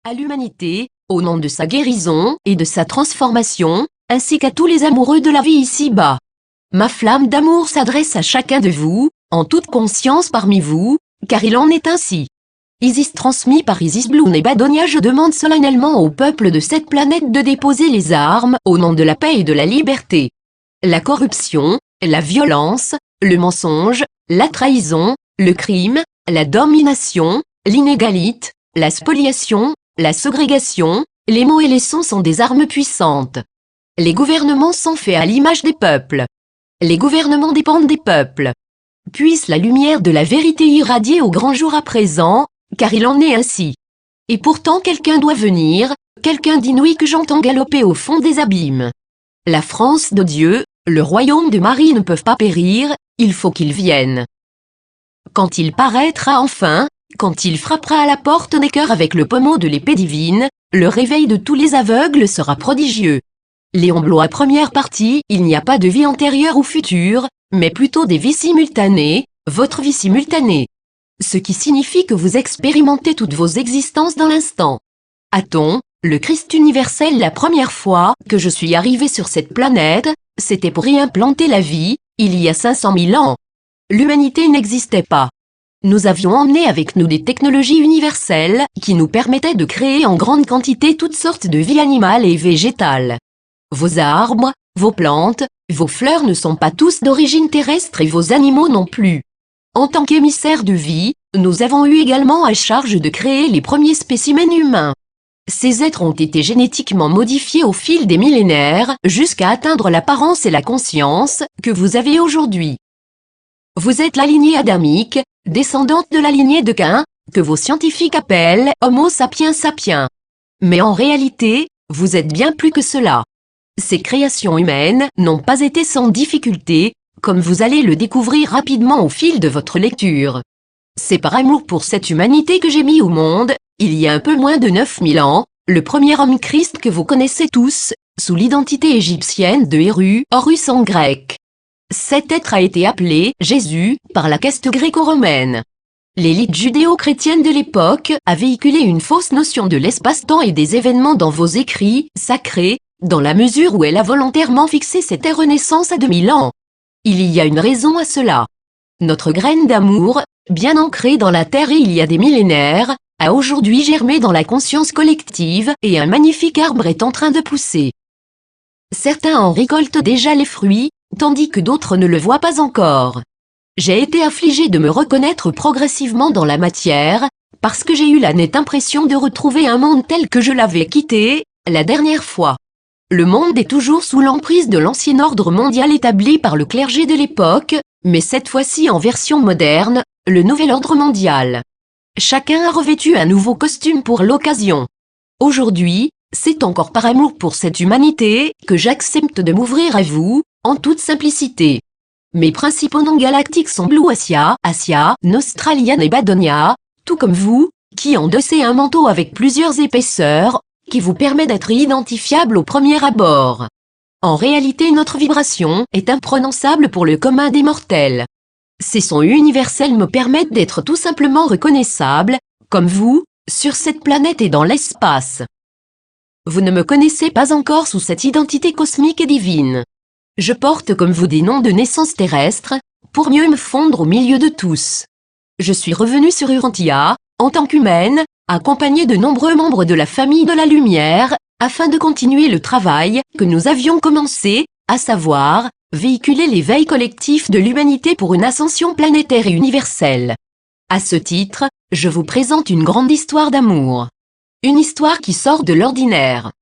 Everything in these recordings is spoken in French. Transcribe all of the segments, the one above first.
à l'humanité, au nom de sa guérison et de sa transformation, ainsi qu'à tous les amoureux de la vie ici-bas. Ma flamme d'amour s'adresse à chacun de vous, en toute conscience parmi vous, car il en est ainsi. Isis transmis par Isis Bloom et Badonia, je demande solennellement au peuple de cette planète de déposer les armes au nom de la paix et de la liberté. La corruption, la violence, le mensonge, la trahison, le crime, la domination, l'inégalité, la spoliation, la ségrégation, les mots et les sons sont des armes puissantes. Les gouvernements sont faits à l'image des peuples. Les gouvernements dépendent des peuples. Puisse la lumière de la vérité irradier au grand jour à présent, car il en est ainsi. Et pourtant quelqu'un doit venir, quelqu'un d'inouï que j'entends galoper au fond des abîmes. La France de Dieu, le royaume de Marie ne peuvent pas périr, il faut qu'il vienne. Quand il paraîtra enfin, quand il frappera à la porte des cœurs avec le pommeau de l'épée divine, le réveil de tous les aveugles sera prodigieux. Léon Blois première partie, il n'y a pas de vie antérieure ou future, mais plutôt des vies simultanées, votre vie simultanée. Ce qui signifie que vous expérimentez toutes vos existences dans l'instant. Aton, le Christ universel, la première fois que je suis arrivé sur cette planète, c'était pour y implanter la vie, il y a 500 000 ans. L'humanité n'existait pas. Nous avions emmené avec nous des technologies universelles qui nous permettaient de créer en grande quantité toutes sortes de vie animale et végétale. Vos arbres, vos plantes, vos fleurs ne sont pas tous d'origine terrestre et vos animaux non plus. En tant qu'émissaires de vie, nous avons eu également à charge de créer les premiers spécimens humains. Ces êtres ont été génétiquement modifiés au fil des millénaires jusqu'à atteindre l'apparence et la conscience que vous avez aujourd'hui. Vous êtes la lignée adamique, descendante de la lignée de Caïn, que vos scientifiques appellent Homo sapiens sapiens. Mais en réalité, vous êtes bien plus que cela. Ces créations humaines n'ont pas été sans difficulté, comme vous allez le découvrir rapidement au fil de votre lecture. C'est par amour pour cette humanité que j'ai mis au monde, il y a un peu moins de 9000 ans, le premier homme Christ que vous connaissez tous, sous l'identité égyptienne de Héru, Horus en grec. Cet être a été appelé Jésus par la caste gréco-romaine. L'élite judéo-chrétienne de l'époque a véhiculé une fausse notion de l'espace-temps et des événements dans vos écrits sacrés, dans la mesure où elle a volontairement fixé cette renaissance à 2000 ans. Il y a une raison à cela. Notre graine d'amour, bien ancrée dans la terre il y a des millénaires, a aujourd'hui germé dans la conscience collective et un magnifique arbre est en train de pousser. Certains en récoltent déjà les fruits, tandis que d'autres ne le voient pas encore. J'ai été affligée de me reconnaître progressivement dans la matière, parce que j'ai eu la nette impression de retrouver un monde tel que je l'avais quitté, la dernière fois. Le monde est toujours sous l'emprise de l'ancien ordre mondial établi par le clergé de l'époque, mais cette fois-ci en version moderne, le nouvel ordre mondial. Chacun a revêtu un nouveau costume pour l'occasion. Aujourd'hui, c'est encore par amour pour cette humanité que j'accepte de m'ouvrir à vous, en toute simplicité. Mes principaux noms galactiques sont Blue Asia, Nostralian et Badonia, tout comme vous, qui endossez un manteau avec plusieurs épaisseurs, qui vous permet d'être identifiable au premier abord. En réalité, notre vibration est imprononçable pour le commun des mortels. Ces sons universels me permettent d'être tout simplement reconnaissable, comme vous, sur cette planète et dans l'espace. Vous ne me connaissez pas encore sous cette identité cosmique et divine. Je porte comme vous des noms de naissance terrestre, pour mieux me fondre au milieu de tous. Je suis revenue sur Urantia, en tant qu'humaine, accompagnée de nombreux membres de la famille de la lumière, afin de continuer le travail que nous avions commencé, à savoir, véhiculer l'éveil collectif de l'humanité pour une ascension planétaire et universelle. À ce titre, je vous présente une grande histoire d'amour. Une histoire qui sort de l'ordinaire.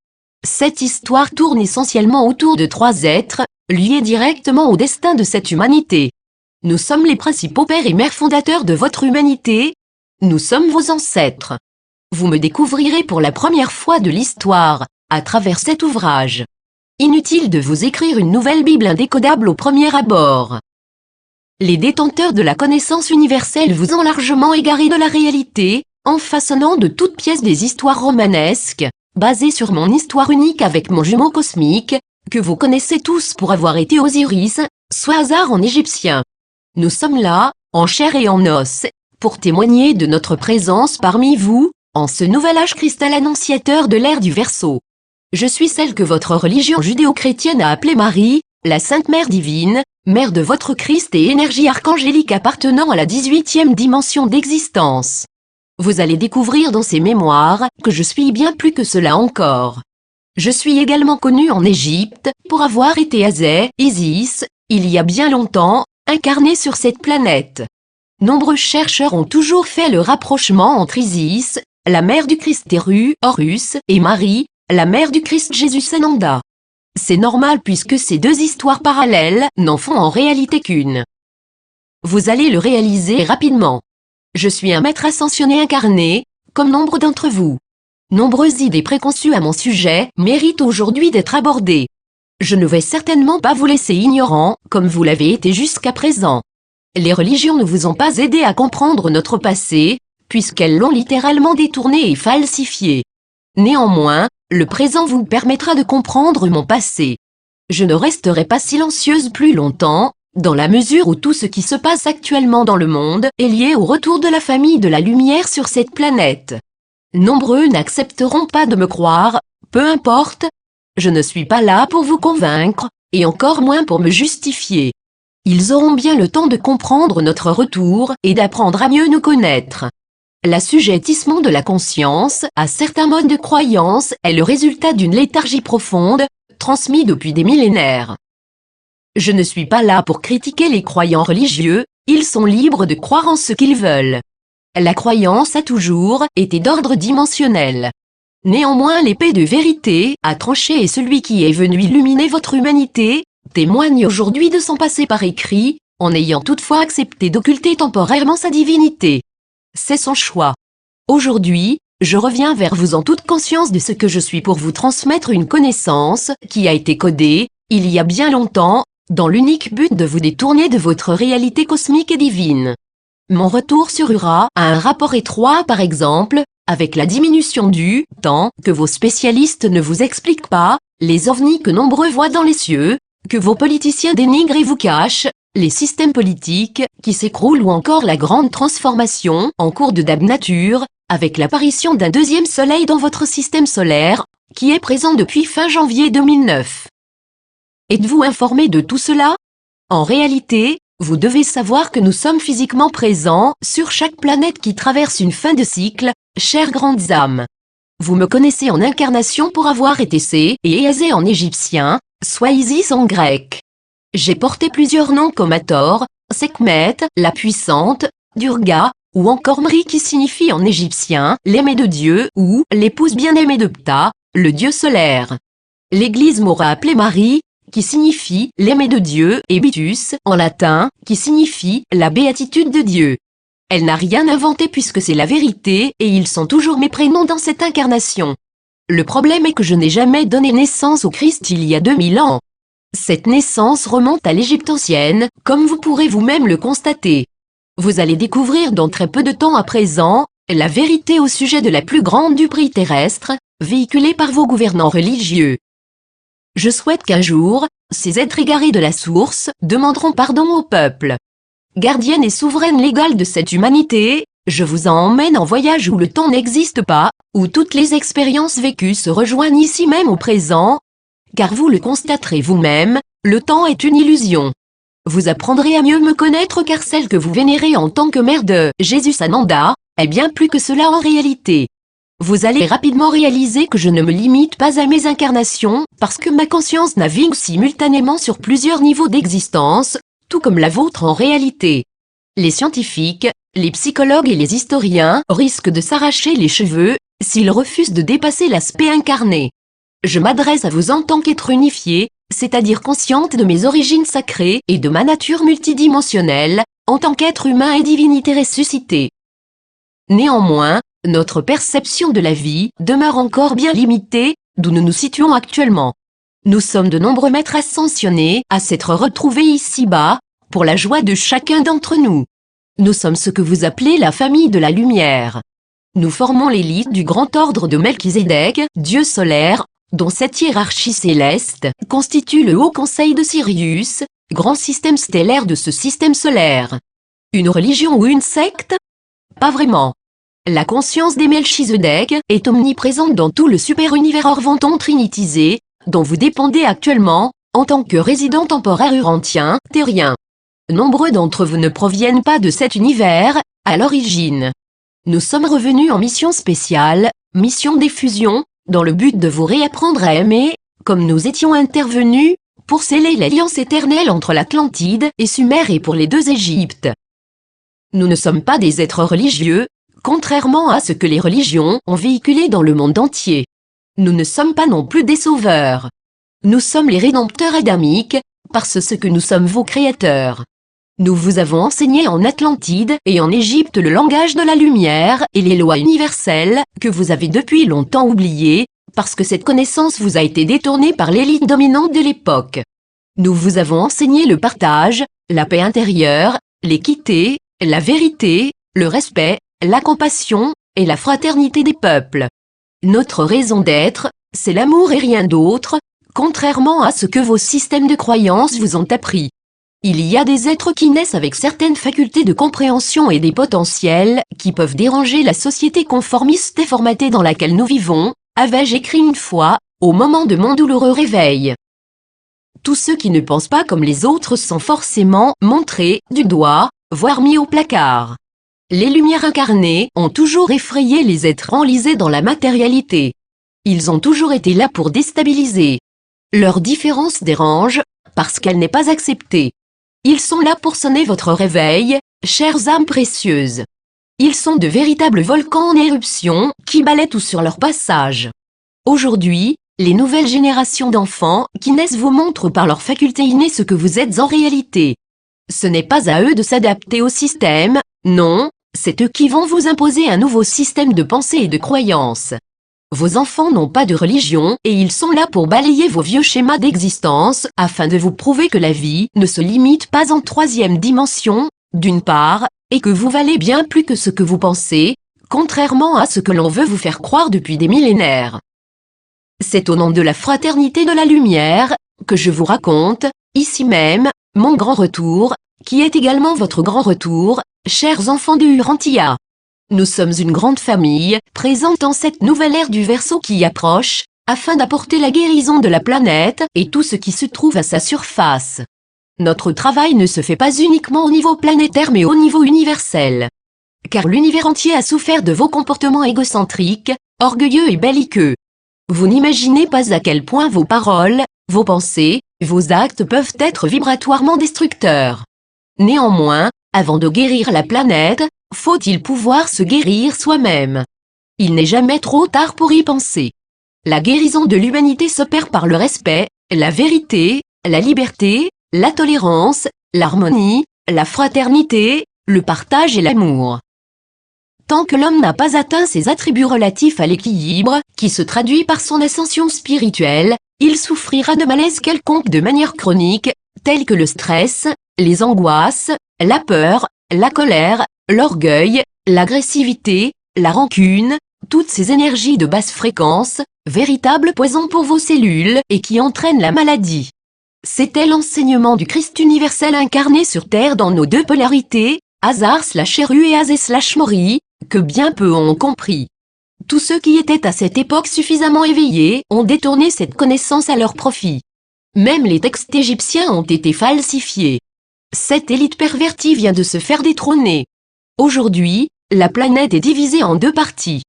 Cette histoire tourne essentiellement autour de 3 êtres, liés directement au destin de cette humanité. Nous sommes les principaux pères et mères fondateurs de votre humanité. Nous sommes vos ancêtres. Vous me découvrirez pour la première fois de l'histoire, à travers cet ouvrage. Inutile de vous écrire une nouvelle Bible indécodable au premier abord. Les détenteurs de la connaissance universelle vous ont largement égaré de la réalité, en façonnant de toutes pièces des histoires romanesques, basées sur mon histoire unique avec mon jumeau cosmique, que vous connaissez tous pour avoir été Osiris, soit Hasard en égyptien. Nous sommes là, en chair et en os, pour témoigner de notre présence parmi vous, en ce nouvel âge cristal annonciateur de l'ère du Verseau. Je suis celle que votre religion judéo-chrétienne a appelée Marie, la Sainte Mère divine, mère de votre Christ et énergie archangélique appartenant à la 18e dimension d'existence. Vous allez découvrir dans ces mémoires que je suis bien plus que cela encore. Je suis également connue en Égypte pour avoir été Azé, Isis, il y a bien longtemps, incarnée sur cette planète. Nombreux chercheurs ont toujours fait le rapprochement entre Isis, la mère du Christ Téru, Horus, et Marie, la mère du Christ Jésus Sananda. C'est normal puisque ces deux histoires parallèles n'en font en réalité qu'une. Vous allez le réaliser rapidement. Je suis un maître ascensionné incarné, comme nombre d'entre vous. Nombreuses idées préconçues à mon sujet méritent aujourd'hui d'être abordées. Je ne vais certainement pas vous laisser ignorant, comme vous l'avez été jusqu'à présent. Les religions ne vous ont pas aidé à comprendre notre passé, puisqu'elles l'ont littéralement détourné et falsifié. Néanmoins, le présent vous permettra de comprendre mon passé. Je ne resterai pas silencieuse plus longtemps, dans la mesure où tout ce qui se passe actuellement dans le monde est lié au retour de la famille de la lumière sur cette planète. Nombreux n'accepteront pas de me croire, peu importe. Je ne suis pas là pour vous convaincre, et encore moins pour me justifier. Ils auront bien le temps de comprendre notre retour et d'apprendre à mieux nous connaître. L'assujettissement de la conscience à certains modes de croyance est le résultat d'une léthargie profonde, transmise depuis des millénaires. Je ne suis pas là pour critiquer les croyants religieux, ils sont libres de croire en ce qu'ils veulent. La croyance a toujours été d'ordre dimensionnel. Néanmoins l'épée de vérité a tranché et celui qui est venu illuminer votre humanité, témoigne aujourd'hui de son passé par écrit, en ayant toutefois accepté d'occulter temporairement sa divinité. C'est son choix. Aujourd'hui, je reviens vers vous en toute conscience de ce que je suis pour vous transmettre une connaissance qui a été codée, il y a bien longtemps, dans l'unique but de vous détourner de votre réalité cosmique et divine. Mon retour sur Ura a un rapport étroit par exemple, avec la diminution du temps que vos spécialistes ne vous expliquent pas, les ovnis que nombreux voient dans les cieux, que vos politiciens dénigrent et vous cachent, les systèmes politiques qui s'écroulent ou encore la grande transformation en cours de Dab Nature, avec l'apparition d'un deuxième soleil dans votre système solaire, qui est présent depuis fin janvier 2009. Êtes-vous informé de tout cela? En réalité, vous devez savoir que nous sommes physiquement présents sur chaque planète qui traverse une fin de cycle, chères grandes âmes. Vous me connaissez en incarnation pour avoir été Sé et Éazé en égyptien, soit Isis en grec. J'ai porté plusieurs noms comme Hathor, Sekhmet, la puissante, Durga, ou encore Mri qui signifie en égyptien l'aimée de Dieu ou l'épouse bien-aimée de Ptah, le dieu solaire. L'Église m'aura appelé Marie, qui signifie l'aimée de Dieu, et Beatus en latin, qui signifie la béatitude de Dieu. Elle n'a rien inventé puisque c'est la vérité et ils sont toujours mes prénoms dans cette incarnation. Le problème est que je n'ai jamais donné naissance au Christ il y a 2000 ans. Cette naissance remonte à l'Égypte ancienne, comme vous pourrez vous-même le constater. Vous allez découvrir dans très peu de temps à présent, la vérité au sujet de la plus grande duperie terrestre, véhiculée par vos gouvernants religieux. Je souhaite qu'un jour, ces êtres égarés de la source demanderont pardon au peuple. Gardienne et souveraine légale de cette humanité, je vous emmène en voyage où le temps n'existe pas, où toutes les expériences vécues se rejoignent ici même au présent, car vous le constaterez vous-même, le temps est une illusion. Vous apprendrez à mieux me connaître car celle que vous vénérez en tant que mère de Jésus Sananda est bien plus que cela en réalité. Vous allez rapidement réaliser que je ne me limite pas à mes incarnations, parce que ma conscience navigue simultanément sur plusieurs niveaux d'existence, tout comme la vôtre en réalité. Les scientifiques, les psychologues et les historiens risquent de s'arracher les cheveux, s'ils refusent de dépasser l'aspect incarné. Je m'adresse à vous en tant qu'être unifié, c'est-à-dire consciente de mes origines sacrées et de ma nature multidimensionnelle, en tant qu'être humain et divinité ressuscitée. Néanmoins, notre perception de la vie demeure encore bien limitée, d'où nous nous situons actuellement. Nous sommes de nombreux maîtres ascensionnés à s'être retrouvés ici-bas, pour la joie de chacun d'entre nous. Nous sommes ce que vous appelez la famille de la lumière. Nous formons l'élite du grand ordre de Melchizedek, Dieu solaire, dont cette hiérarchie céleste constitue le haut conseil de Sirius, grand système stellaire de ce système solaire. Une religion ou une secte? Pas vraiment. La conscience des Melchizedek est omniprésente dans tout le super-univers Orvanton trinitisé, dont vous dépendez actuellement, en tant que résident temporaire urantien, terrien. Nombreux d'entre vous ne proviennent pas de cet univers, à l'origine. Nous sommes revenus en mission spéciale, mission d'effusion, dans le but de vous réapprendre à aimer, comme nous étions intervenus, pour sceller l'alliance éternelle entre l'Atlantide et Sumer et pour les deux Égyptes. Nous ne sommes pas des êtres religieux, contrairement à ce que les religions ont véhiculé dans le monde entier. Nous ne sommes pas non plus des sauveurs. Nous sommes les rédempteurs adamiques, parce que nous sommes vos créateurs. Nous vous avons enseigné en Atlantide et en Égypte le langage de la lumière et les lois universelles que vous avez depuis longtemps oubliées, parce que cette connaissance vous a été détournée par l'élite dominante de l'époque. Nous vous avons enseigné le partage, la paix intérieure, l'équité, la vérité, le respect, la compassion et la fraternité des peuples. Notre raison d'être, c'est l'amour et rien d'autre, contrairement à ce que vos systèmes de croyances vous ont appris. Il y a des êtres qui naissent avec certaines facultés de compréhension et des potentiels qui peuvent déranger la société conformiste et formatée dans laquelle nous vivons, avais-je écrit une fois, au moment de mon douloureux réveil. Tous ceux qui ne pensent pas comme les autres sont forcément montrés du doigt, voire mis au placard. Les lumières incarnées ont toujours effrayé les êtres enlisés dans la matérialité. Ils ont toujours été là pour déstabiliser. Leur différence dérange, parce qu'elle n'est pas acceptée. Ils sont là pour sonner votre réveil, chères âmes précieuses. Ils sont de véritables volcans en éruption, qui balaient tout sur leur passage. Aujourd'hui, les nouvelles générations d'enfants qui naissent vous montrent par leur faculté innée ce que vous êtes en réalité. Ce n'est pas à eux de s'adapter au système, non, c'est eux qui vont vous imposer un nouveau système de pensée et de croyance. Vos enfants n'ont pas de religion et ils sont là pour balayer vos vieux schémas d'existence afin de vous prouver que la vie ne se limite pas en troisième dimension, d'une part, et que vous valez bien plus que ce que vous pensez, contrairement à ce que l'on veut vous faire croire depuis des millénaires. C'est au nom de la fraternité de la lumière que je vous raconte, ici même, mon grand retour, qui est également votre grand retour, chers enfants de Urantia. Nous sommes une grande famille, présente en cette nouvelle ère du Verseau qui approche, afin d'apporter la guérison de la planète et tout ce qui se trouve à sa surface. Notre travail ne se fait pas uniquement au niveau planétaire mais au niveau universel. Car l'univers entier a souffert de vos comportements égocentriques, orgueilleux et belliqueux. Vous n'imaginez pas à quel point vos paroles, vos pensées, vos actes peuvent être vibratoirement destructeurs. Néanmoins, avant de guérir la planète, faut-il pouvoir se guérir soi-même. Il n'est jamais trop tard pour y penser. La guérison de l'humanité s'opère par le respect, la vérité, la liberté, la tolérance, l'harmonie, la fraternité, le partage et l'amour. Tant que l'homme n'a pas atteint ses attributs relatifs à l'équilibre, qui se traduit par son ascension spirituelle, il souffrira de malaise quelconque de manière chronique, tels que le stress, les angoisses, la peur, la colère, l'orgueil, l'agressivité, la rancune, toutes ces énergies de basse fréquence, véritables poisons pour vos cellules et qui entraînent la maladie. C'était l'enseignement du Christ universel incarné sur Terre dans nos deux polarités, Hazar/Eru et Azé/Mori, que bien peu ont compris. Tous ceux qui étaient à cette époque suffisamment éveillés ont détourné cette connaissance à leur profit. Même les textes égyptiens ont été falsifiés. Cette élite pervertie vient de se faire détrôner. Aujourd'hui, la planète est divisée en deux parties.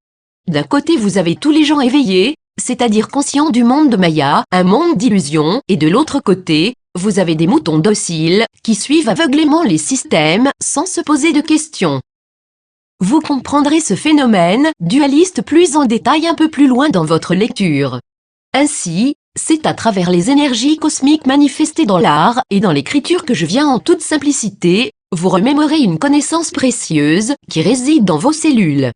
D'un côté vous avez tous les gens éveillés, c'est-à-dire conscients du monde de Maya, un monde d'illusions, et de l'autre côté, vous avez des moutons dociles, qui suivent aveuglément les systèmes, sans se poser de questions. Vous comprendrez ce phénomène dualiste plus en détail un peu plus loin dans votre lecture. Ainsi, c'est à travers les énergies cosmiques manifestées dans l'art et dans l'écriture que je viens en toute simplicité, vous remémorer une connaissance précieuse qui réside dans vos cellules.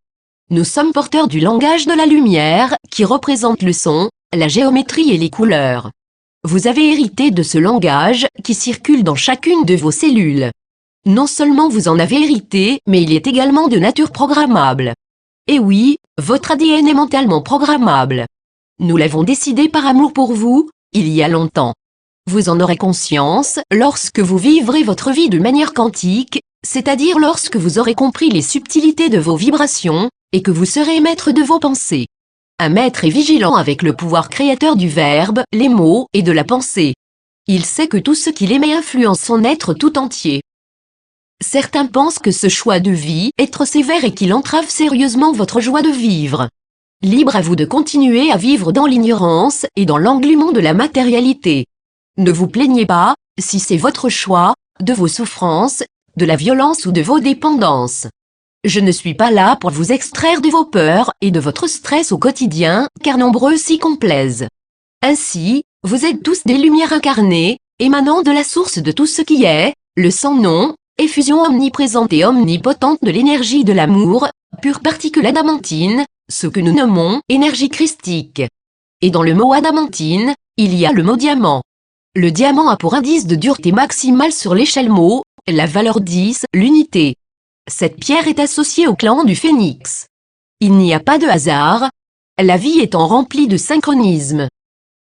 Nous sommes porteurs du langage de la lumière, qui représente le son, la géométrie et les couleurs. Vous avez hérité de ce langage qui circule dans chacune de vos cellules. Non seulement vous en avez hérité, mais il est également de nature programmable. Et oui, votre ADN est mentalement programmable. Nous l'avons décidé par amour pour vous, il y a longtemps. Vous en aurez conscience lorsque vous vivrez votre vie de manière quantique, c'est-à-dire lorsque vous aurez compris les subtilités de vos vibrations, et que vous serez maître de vos pensées. Un maître est vigilant avec le pouvoir créateur du verbe, les mots et de la pensée. Il sait que tout ce qu'il émet influence son être tout entier. Certains pensent que ce choix de vie est trop sévère et qu'il entrave sérieusement votre joie de vivre. Libre à vous de continuer à vivre dans l'ignorance et dans l'englument de la matérialité. Ne vous plaignez pas, si c'est votre choix, de vos souffrances, de la violence ou de vos dépendances. Je ne suis pas là pour vous extraire de vos peurs et de votre stress au quotidien, car nombreux s'y complaisent. Ainsi, vous êtes tous des lumières incarnées, émanant de la source de tout ce qui est, le sans-nom, effusion omniprésente et omnipotente de l'énergie de l'amour, pure particule adamantine, ce que nous nommons énergie christique. Et dans le mot adamantine, il y a le mot diamant. Le diamant a pour indice de dureté maximale sur l'échelle mot, la valeur 10, l'unité. Cette pierre est associée au clan du phénix. Il n'y a pas de hasard, la vie étant remplie de synchronisme.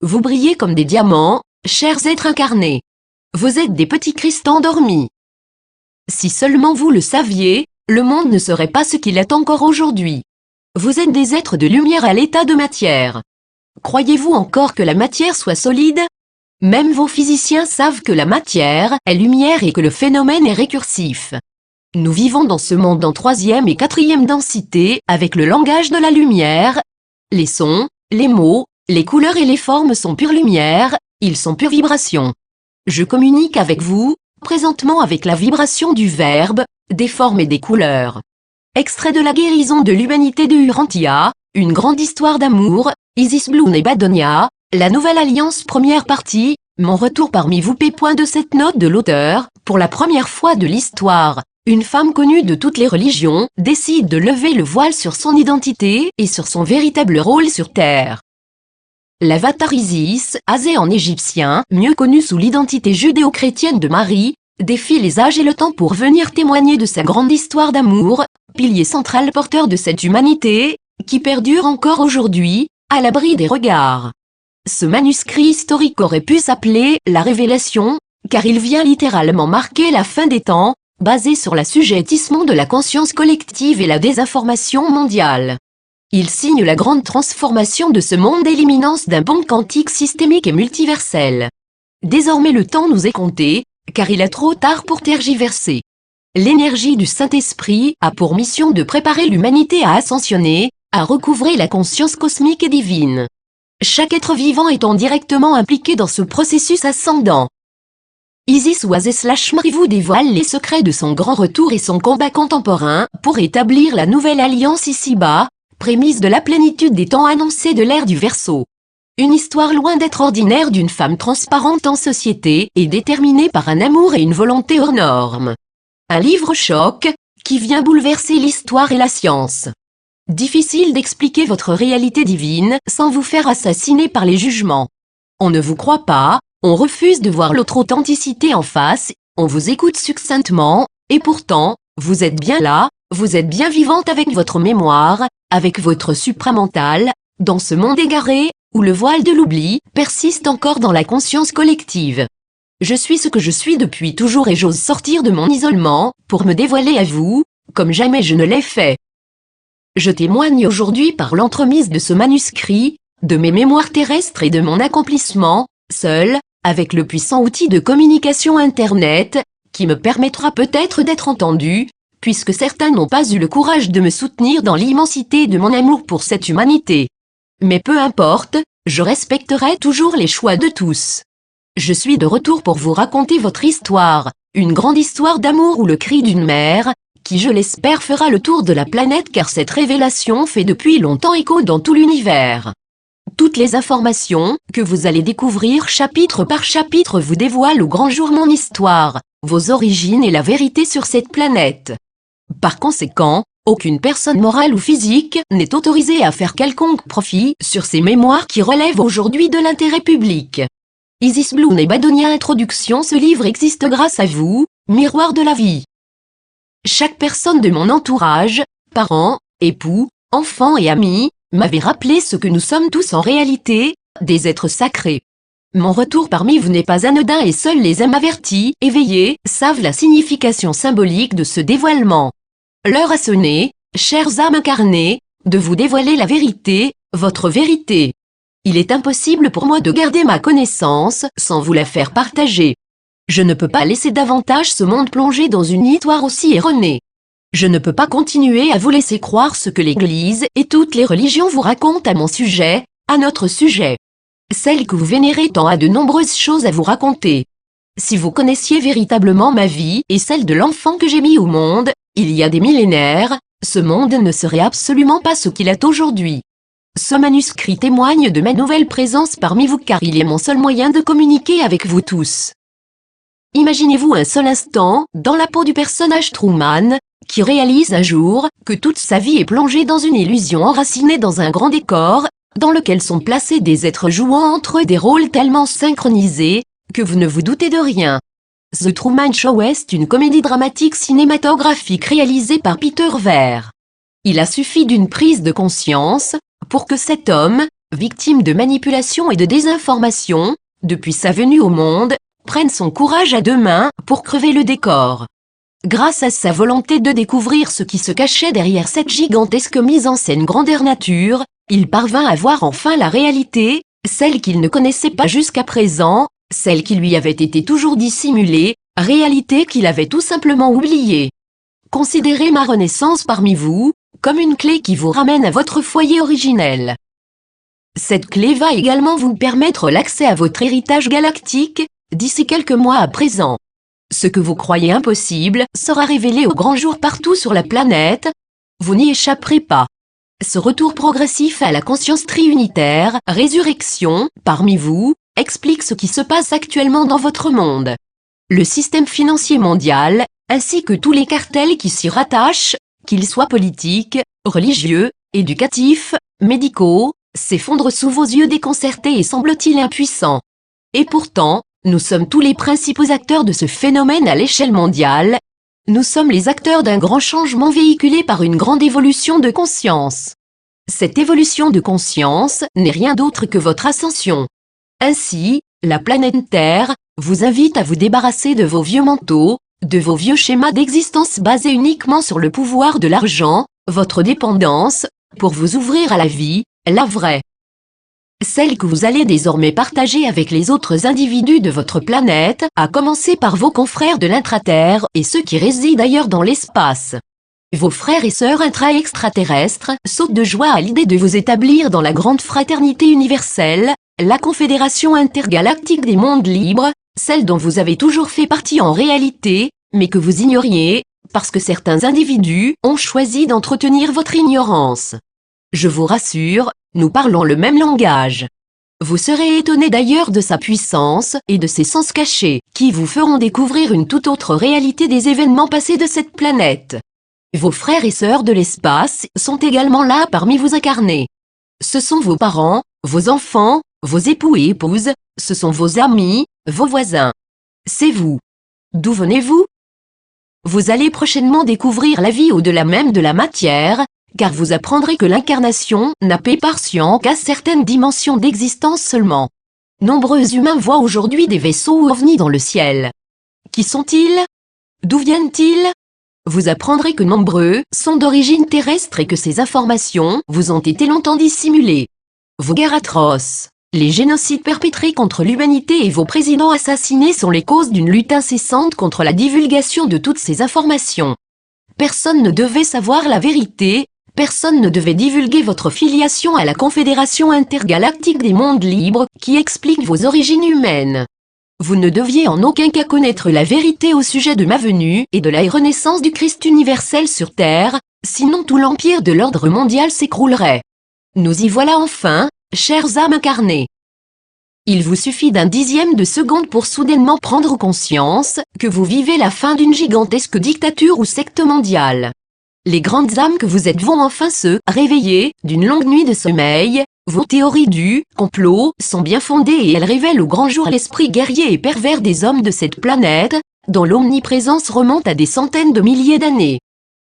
Vous brillez comme des diamants, chers êtres incarnés. Vous êtes des petits cristaux endormis. Si seulement vous le saviez, le monde ne serait pas ce qu'il est encore aujourd'hui. Vous êtes des êtres de lumière à l'état de matière. Croyez-vous encore que la matière soit solide? Même vos physiciens savent que la matière est lumière et que le phénomène est récursif. Nous vivons dans ce monde en 3e et 4e densité avec le langage de la lumière. Les sons, les mots, les couleurs et les formes sont pure lumière, ils sont pure vibration. Je communique avec vous, présentement avec la vibration du verbe, des formes et des couleurs. Extrait de la guérison de l'humanité de Urantia, une grande histoire d'amour, Isis Bloom et Badonia, la nouvelle alliance première partie, mon retour parmi vous. Point de cette note de l'auteur, pour la première fois de l'histoire. Une femme connue de toutes les religions décide de lever le voile sur son identité et sur son véritable rôle sur Terre. L'avatar Isis, Azé en égyptien, mieux connu sous l'identité judéo-chrétienne de Marie, défie les âges et le temps pour venir témoigner de sa grande histoire d'amour, pilier central porteur de cette humanité, qui perdure encore aujourd'hui, à l'abri des regards. Ce manuscrit historique aurait pu s'appeler « La Révélation », car il vient littéralement marquer la fin des temps, basé sur l'assujettissement de la conscience collective et la désinformation mondiale. Il signe la grande transformation de ce monde et l'imminence d'un bond quantique systémique et multiversel. Désormais le temps nous est compté, car il est trop tard pour tergiverser. L'énergie du Saint-Esprit a pour mission de préparer l'humanité à ascensionner, à recouvrer la conscience cosmique et divine. Chaque être vivant étant directement impliqué dans ce processus ascendant. Isis ou Azé/Marie vous dévoile les secrets de son grand retour et son combat contemporain pour établir la nouvelle alliance ici-bas, prémisse de la plénitude des temps annoncés de l'ère du Verseau. Une histoire loin d'être ordinaire d'une femme transparente en société et déterminée par un amour et une volonté hors normes. Un livre choc, qui vient bouleverser l'histoire et la science. Difficile d'expliquer votre réalité divine sans vous faire assassiner par les jugements. On ne vous croit pas, on refuse de voir l'autre authenticité en face, on vous écoute succinctement, et pourtant, vous êtes bien là, vous êtes bien vivante avec votre mémoire, avec votre supramental, dans ce monde égaré, où le voile de l'oubli persiste encore dans la conscience collective. Je suis ce que je suis depuis toujours et j'ose sortir de mon isolement, pour me dévoiler à vous, comme jamais je ne l'ai fait. Je témoigne aujourd'hui par l'entremise de ce manuscrit, de mes mémoires terrestres et de mon accomplissement, seul, avec le puissant outil de communication Internet, qui me permettra peut-être d'être entendu, puisque certains n'ont pas eu le courage de me soutenir dans l'immensité de mon amour pour cette humanité. Mais peu importe, je respecterai toujours les choix de tous. Je suis de retour pour vous raconter votre histoire, une grande histoire d'amour ou le cri d'une mère, qui je l'espère fera le tour de la planète car cette révélation fait depuis longtemps écho dans tout l'univers. Toutes les informations que vous allez découvrir chapitre par chapitre vous dévoilent au grand jour mon histoire, vos origines et la vérité sur cette planète. Par conséquent, aucune personne morale ou physique n'est autorisée à faire quelconque profit sur ces mémoires qui relèvent aujourd'hui de l'intérêt public. Isis Bloom et Badonia Introduction. Ce livre existe grâce à vous, miroir de la vie. Chaque personne de mon entourage, parents, époux, enfants et amis, m'avait rappelé ce que nous sommes tous en réalité, des êtres sacrés. Mon retour parmi vous n'est pas anodin et seuls les âmes averties, éveillées, savent la signification symbolique de ce dévoilement. L'heure a sonné, chères âmes incarnées, de vous dévoiler la vérité, votre vérité. Il est impossible pour moi de garder ma connaissance sans vous la faire partager. Je ne peux pas laisser davantage ce monde plonger dans une histoire aussi erronée. Je ne peux pas continuer à vous laisser croire ce que l'Église et toutes les religions vous racontent à mon sujet, à notre sujet. Celle que vous vénérez tant a de nombreuses choses à vous raconter. Si vous connaissiez véritablement ma vie et celle de l'enfant que j'ai mis au monde, il y a des millénaires, ce monde ne serait absolument pas ce qu'il est aujourd'hui. Ce manuscrit témoigne de ma nouvelle présence parmi vous car il est mon seul moyen de communiquer avec vous tous. Imaginez-vous un seul instant dans la peau du personnage Truman, qui réalise un jour que toute sa vie est plongée dans une illusion enracinée dans un grand décor, dans lequel sont placés des êtres jouant entre eux des rôles tellement synchronisés, que vous ne vous doutez de rien. The Truman Show est une comédie dramatique cinématographique réalisée par Peter Weir. Il a suffi d'une prise de conscience pour que cet homme, victime de manipulation et de désinformation, depuis sa venue au monde, prenne son courage à deux mains pour crever le décor. Grâce à sa volonté de découvrir ce qui se cachait derrière cette gigantesque mise en scène grandeur nature, il parvint à voir enfin la réalité, celle qu'il ne connaissait pas jusqu'à présent, celle qui lui avait été toujours dissimulée, réalité qu'il avait tout simplement oubliée. Considérez ma renaissance parmi vous comme une clé qui vous ramène à votre foyer originel. Cette clé va également vous permettre l'accès à votre héritage galactique, d'ici quelques mois à présent. Ce que vous croyez impossible sera révélé au grand jour partout sur la planète. Vous n'y échapperez pas. Ce retour progressif à la conscience triunitaire, résurrection, parmi vous, explique ce qui se passe actuellement dans votre monde. Le système financier mondial, ainsi que tous les cartels qui s'y rattachent, qu'ils soient politiques, religieux, éducatifs, médicaux, s'effondrent sous vos yeux déconcertés et semblent-ils impuissants. Et pourtant, nous sommes tous les principaux acteurs de ce phénomène à l'échelle mondiale. Nous sommes les acteurs d'un grand changement véhiculé par une grande évolution de conscience. Cette évolution de conscience n'est rien d'autre que votre ascension. Ainsi, la planète Terre vous invite à vous débarrasser de vos vieux manteaux, de vos vieux schémas d'existence basés uniquement sur le pouvoir de l'argent, votre dépendance, pour vous ouvrir à la vie, la vraie. Celle que vous allez désormais partager avec les autres individus de votre planète, à commencer par vos confrères de l'intraterre et ceux qui résident ailleurs dans l'espace. Vos frères et sœurs intra-extraterrestres sautent de joie à l'idée de vous établir dans la grande fraternité universelle, la Confédération intergalactique des mondes libres, celle dont vous avez toujours fait partie en réalité, mais que vous ignoriez, parce que certains individus ont choisi d'entretenir votre ignorance. Je vous rassure, nous parlons le même langage. Vous serez étonné d'ailleurs de sa puissance et de ses sens cachés, qui vous feront découvrir une toute autre réalité des événements passés de cette planète. Vos frères et sœurs de l'espace sont également là parmi vous incarnés. Ce sont vos parents, vos enfants, vos époux et épouses, ce sont vos amis, vos voisins. C'est vous. D'où venez-vous? Vous allez prochainement découvrir la vie au-delà même de la matière, car vous apprendrez que l'incarnation n'a d'éparsion qu'à certaines dimensions d'existence seulement. Nombreux humains voient aujourd'hui des vaisseaux ovnis dans le ciel. Qui sont-ils? D'où viennent-ils? Vous apprendrez que nombreux sont d'origine terrestre et que ces informations vous ont été longtemps dissimulées. Vos guerres atroces, les génocides perpétrés contre l'humanité et vos présidents assassinés sont les causes d'une lutte incessante contre la divulgation de toutes ces informations. Personne ne devait savoir la vérité. Personne ne devait divulguer votre filiation à la Confédération intergalactique des mondes libres qui explique vos origines humaines. Vous ne deviez en aucun cas connaître la vérité au sujet de ma venue et de la renaissance du Christ universel sur Terre, sinon tout l'empire de l'ordre mondial s'écroulerait. Nous y voilà enfin, chères âmes incarnées. Il vous suffit d'un dixième de seconde pour soudainement prendre conscience que vous vivez la fin d'une gigantesque dictature ou secte mondiale. Les grandes âmes que vous êtes vont enfin se réveiller d'une longue nuit de sommeil. Vos théories du complot sont bien fondées et elles révèlent au grand jour l'esprit guerrier et pervers des hommes de cette planète, dont l'omniprésence remonte à des centaines de milliers d'années.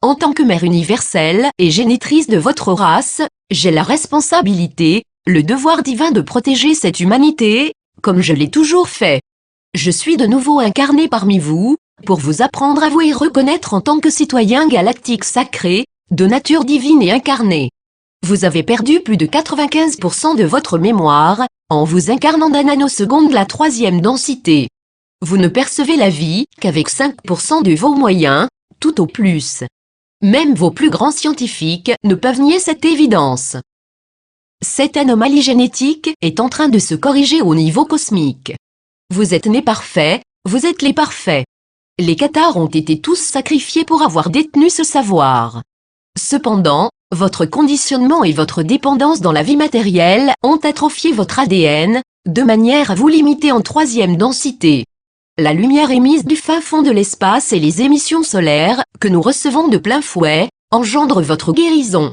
En tant que mère universelle et génitrice de votre race, j'ai la responsabilité, le devoir divin de protéger cette humanité, comme je l'ai toujours fait. Je suis de nouveau incarné parmi vous, pour vous apprendre à vous et reconnaître en tant que citoyen galactique sacré, de nature divine et incarnée. Vous avez perdu plus de 95% de votre mémoire, en vous incarnant d'un nanoseconde la troisième densité. Vous ne percevez la vie qu'avec 5% de vos moyens, tout au plus. Même vos plus grands scientifiques ne peuvent nier cette évidence. Cette anomalie génétique est en train de se corriger au niveau cosmique. Vous êtes nés parfaits, vous êtes les parfaits. Les cathares ont été tous sacrifiés pour avoir détenu ce savoir. Cependant, votre conditionnement et votre dépendance dans la vie matérielle ont atrophié votre ADN, de manière à vous limiter en troisième densité. La lumière émise du fin fond de l'espace et les émissions solaires, que nous recevons de plein fouet, engendrent votre guérison.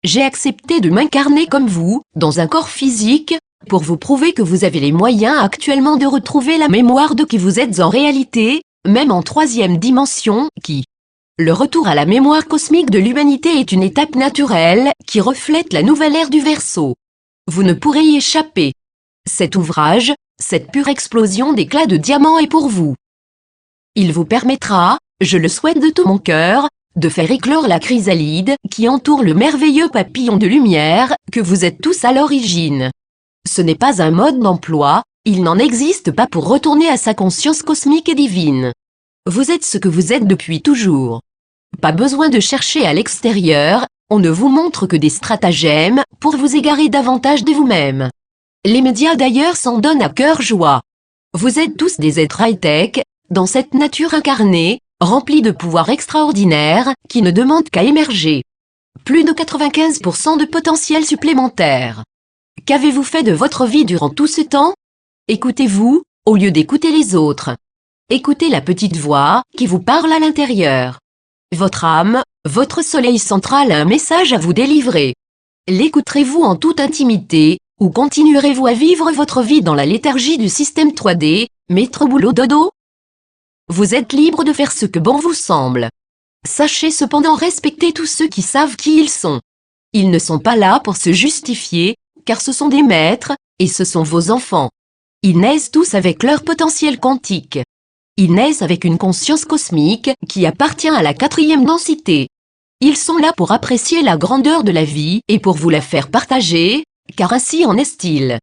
J'ai accepté de m'incarner comme vous, dans un corps physique, pour vous prouver que vous avez les moyens actuellement de retrouver la mémoire de qui vous êtes en réalité, même en troisième dimension, Le retour à la mémoire cosmique de l'humanité est une étape naturelle, qui reflète la nouvelle ère du Verseau. Vous ne pourrez y échapper. Cet ouvrage, cette pure explosion d'éclats de diamant est pour vous. Il vous permettra, je le souhaite de tout mon cœur, de faire éclore la chrysalide qui entoure le merveilleux papillon de lumière que vous êtes tous à l'origine. Ce n'est pas un mode d'emploi, il n'en existe pas pour retourner à sa conscience cosmique et divine. Vous êtes ce que vous êtes depuis toujours. Pas besoin de chercher à l'extérieur, on ne vous montre que des stratagèmes pour vous égarer davantage de vous-même. Les médias d'ailleurs s'en donnent à cœur joie. Vous êtes tous des êtres high-tech, dans cette nature incarnée, remplie de pouvoirs extraordinaires, qui ne demandent qu'à émerger. Plus de 95% de potentiel supplémentaire. Qu'avez-vous fait de votre vie durant tout ce temps? Écoutez-vous, au lieu d'écouter les autres. Écoutez la petite voix, qui vous parle à l'intérieur. Votre âme, votre soleil central a un message à vous délivrer. L'écouterez-vous en toute intimité, ou continuerez-vous à vivre votre vie dans la léthargie du système 3D, métro boulot dodo? Vous êtes libre de faire ce que bon vous semble. Sachez cependant respecter tous ceux qui savent qui ils sont. Ils ne sont pas là pour se justifier, car ce sont des maîtres, et ce sont vos enfants. Ils naissent tous avec leur potentiel quantique. Ils naissent avec une conscience cosmique qui appartient à la quatrième densité. Ils sont là pour apprécier la grandeur de la vie et pour vous la faire partager, car ainsi en est-il.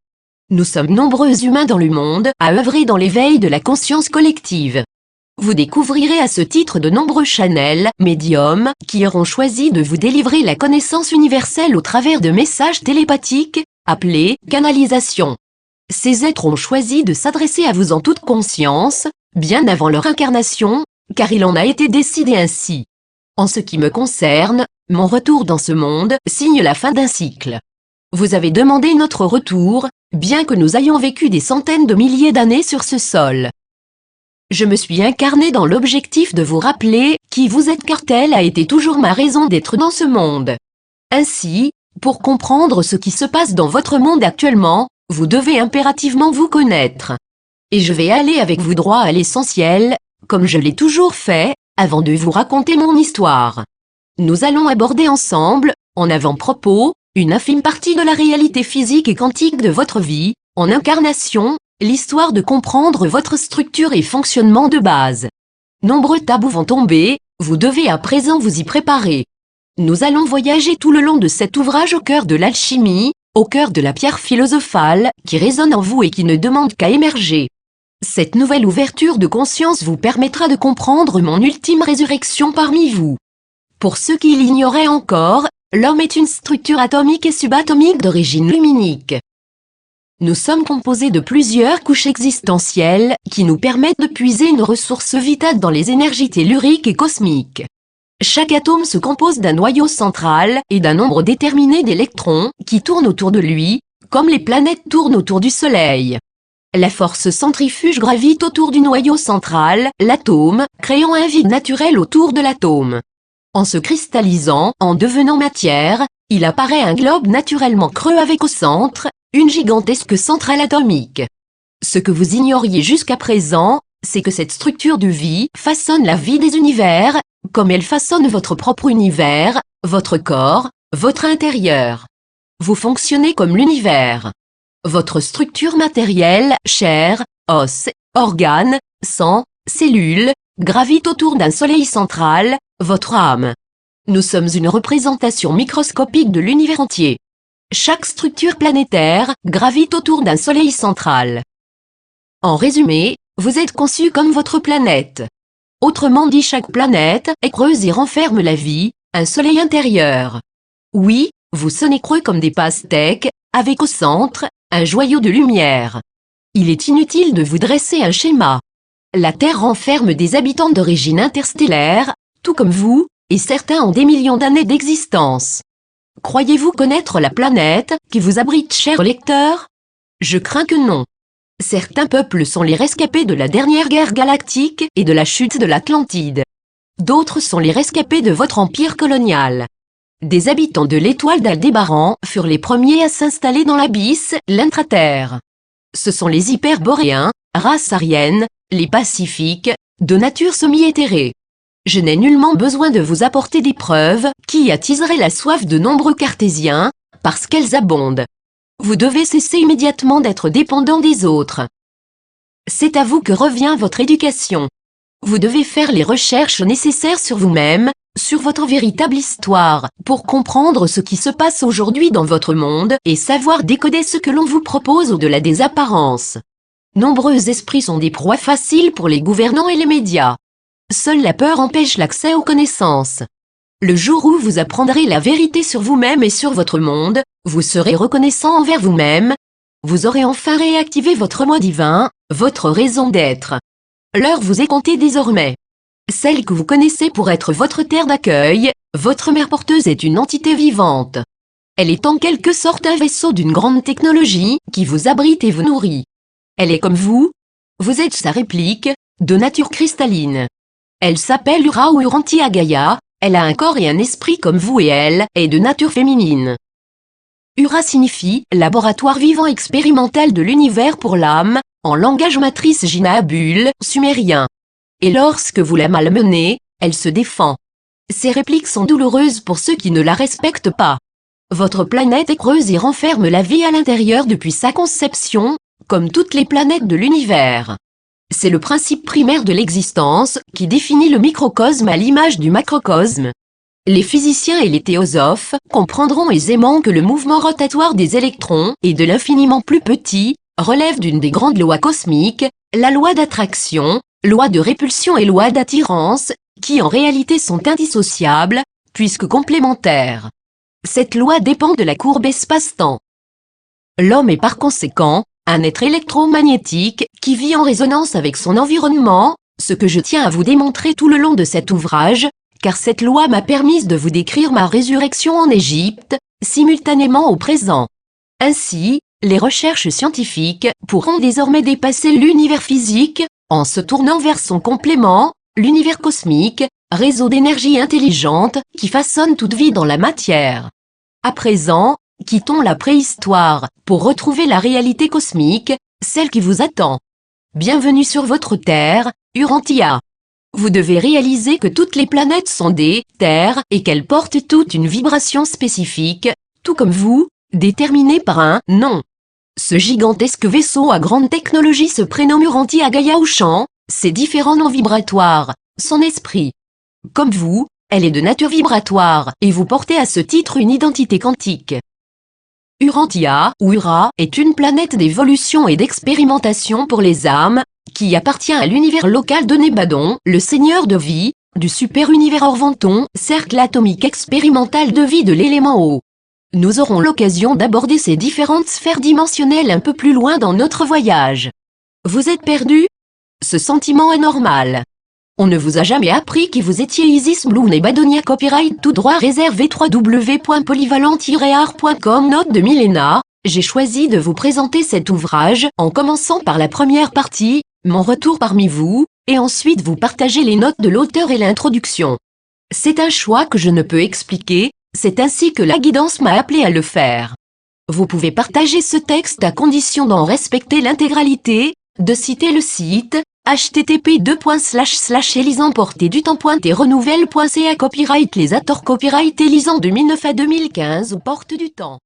Nous sommes nombreux humains dans le monde à œuvrer dans l'éveil de la conscience collective. Vous découvrirez à ce titre de nombreux channels, médiums, qui auront choisi de vous délivrer la connaissance universelle au travers de messages télépathiques, appelés canalisations. Ces êtres ont choisi de s'adresser à vous en toute conscience, bien avant leur incarnation, car il en a été décidé ainsi. En ce qui me concerne, mon retour dans ce monde signe la fin d'un cycle. Vous avez demandé notre retour, bien que nous ayons vécu des centaines de milliers d'années sur ce sol. Je me suis incarné dans l'objectif de vous rappeler qui vous êtes car telle a été toujours ma raison d'être dans ce monde. Ainsi, pour comprendre ce qui se passe dans votre monde actuellement, vous devez impérativement vous connaître. Et je vais aller avec vous droit à l'essentiel, comme je l'ai toujours fait, avant de vous raconter mon histoire. Nous allons aborder ensemble, en avant-propos, une infime partie de la réalité physique et quantique de votre vie, en incarnation, l'histoire de comprendre votre structure et fonctionnement de base. Nombreux tabous vont tomber, vous devez à présent vous y préparer. Nous allons voyager tout le long de cet ouvrage au cœur de l'alchimie, au cœur de la pierre philosophale, qui résonne en vous et qui ne demande qu'à émerger. Cette nouvelle ouverture de conscience vous permettra de comprendre mon ultime résurrection parmi vous. Pour ceux qui l'ignoraient encore, l'homme est une structure atomique et subatomique d'origine luminique. Nous sommes composés de plusieurs couches existentielles qui nous permettent de puiser une ressource vitale dans les énergies telluriques et cosmiques. Chaque atome se compose d'un noyau central et d'un nombre déterminé d'électrons qui tournent autour de lui, comme les planètes tournent autour du Soleil. La force centrifuge gravite autour du noyau central, l'atome, créant un vide naturel autour de l'atome. En se cristallisant, en devenant matière, il apparaît un globe naturellement creux avec au centre, une gigantesque centrale atomique. Ce que vous ignoriez jusqu'à présent, c'est que cette structure de vie façonne la vie des univers, comme elle façonne votre propre univers, votre corps, votre intérieur. Vous fonctionnez comme l'univers. Votre structure matérielle, chair, os, organes, sang, cellules, gravite autour d'un soleil central, votre âme. Nous sommes une représentation microscopique de l'univers entier. Chaque structure planétaire gravite autour d'un soleil central. En résumé, vous êtes conçu comme votre planète. Autrement dit, chaque planète est creuse et renferme la vie, un soleil intérieur. Oui, vous sonnez creux comme des pastèques, avec au centre, un joyau de lumière. Il est inutile de vous dresser un schéma. La Terre renferme des habitants d'origine interstellaire, tout comme vous, et certains ont des millions d'années d'existence. Croyez-vous connaître la planète qui vous abrite, cher lecteur? Je crains que non. Certains peuples sont les rescapés de la dernière guerre galactique et de la chute de l'Atlantide. D'autres sont les rescapés de votre empire colonial. Des habitants de l'étoile d'Aldébaran furent les premiers à s'installer dans l'abysse, l'intraterre. Ce sont les hyperboréens, race aryenne, les pacifiques, de nature semi-éthérée. Je n'ai nullement besoin de vous apporter des preuves qui attiseraient la soif de nombreux cartésiens, parce qu'elles abondent. Vous devez cesser immédiatement d'être dépendant des autres. C'est à vous que revient votre éducation. Vous devez faire les recherches nécessaires sur vous-même, sur votre véritable histoire, pour comprendre ce qui se passe aujourd'hui dans votre monde et savoir décoder ce que l'on vous propose au-delà des apparences. Nombreux esprits sont des proies faciles pour les gouvernants et les médias. Seule la peur empêche l'accès aux connaissances. Le jour où vous apprendrez la vérité sur vous-même et sur votre monde, vous serez reconnaissant envers vous-même. Vous aurez enfin réactivé votre moi divin, votre raison d'être. L'heure vous est comptée désormais. Celle que vous connaissez pour être votre terre d'accueil, votre mère porteuse est une entité vivante. Elle est en quelque sorte un vaisseau d'une grande technologie qui vous abrite et vous nourrit. Elle est comme vous. Vous êtes sa réplique, de nature cristalline. Elle s'appelle Ura ou Urantia Gaia, elle a un corps et un esprit comme vous et elle est de nature féminine. Ura signifie « laboratoire vivant expérimental de l'univers pour l'âme » en langage matrice Jinabul, sumérien. Et lorsque vous la malmenez, elle se défend. Ses répliques sont douloureuses pour ceux qui ne la respectent pas. Votre planète est creuse et renferme la vie à l'intérieur depuis sa conception, comme toutes les planètes de l'univers. C'est le principe primaire de l'existence qui définit le microcosme à l'image du macrocosme. Les physiciens et les théosophes comprendront aisément que le mouvement rotatoire des électrons et de l'infiniment plus petit relève d'une des grandes lois cosmiques, la loi d'attraction, loi de répulsion et loi d'attirance, qui en réalité sont indissociables, puisque complémentaires. Cette loi dépend de la courbe espace-temps. L'homme est par conséquent un être électromagnétique qui vit en résonance avec son environnement, ce que je tiens à vous démontrer tout le long de cet ouvrage, car cette loi m'a permis de vous décrire ma résurrection en Égypte, simultanément au présent. Ainsi, les recherches scientifiques pourront désormais dépasser l'univers physique, en se tournant vers son complément, l'univers cosmique, réseau d'énergie intelligente qui façonne toute vie dans la matière. À présent, quittons la préhistoire pour retrouver la réalité cosmique, celle qui vous attend. Bienvenue sur votre Terre, Urantia. Vous devez réaliser que toutes les planètes sont des terres et qu'elles portent toute une vibration spécifique, tout comme vous, déterminée par un nom. Ce gigantesque vaisseau à grande technologie se prénomme Urantia Gaia Ushan, ses différents noms vibratoires, son esprit. Comme vous, elle est de nature vibratoire et vous portez à ce titre une identité quantique. Urantia, ou Ura, est une planète d'évolution et d'expérimentation pour les âmes, qui appartient à l'univers local de Nébadon, le seigneur de vie, du super-univers Orventon, cercle atomique expérimental de vie de l'élément eau. Nous aurons l'occasion d'aborder ces différentes sphères dimensionnelles un peu plus loin dans notre voyage. Vous êtes perdu? Ce sentiment est normal. On ne vous a jamais appris qui vous étiez Isis Blue Nebadonia copyright tout droit réservé www.polyvalent-art.com. Note de Milena, j'ai choisi de vous présenter cet ouvrage en commençant par la première partie, mon retour parmi vous, et ensuite vous partager les notes de l'auteur et l'introduction. C'est un choix que je ne peux expliquer, c'est ainsi que la guidance m'a appelé à le faire. Vous pouvez partager ce texte à condition d'en respecter l'intégralité, de citer le site, http://elisanporterdutemps.et renouvelle.ca copyright les acteurs copyright Elisan de 2009 à 2015 aux portes du temps.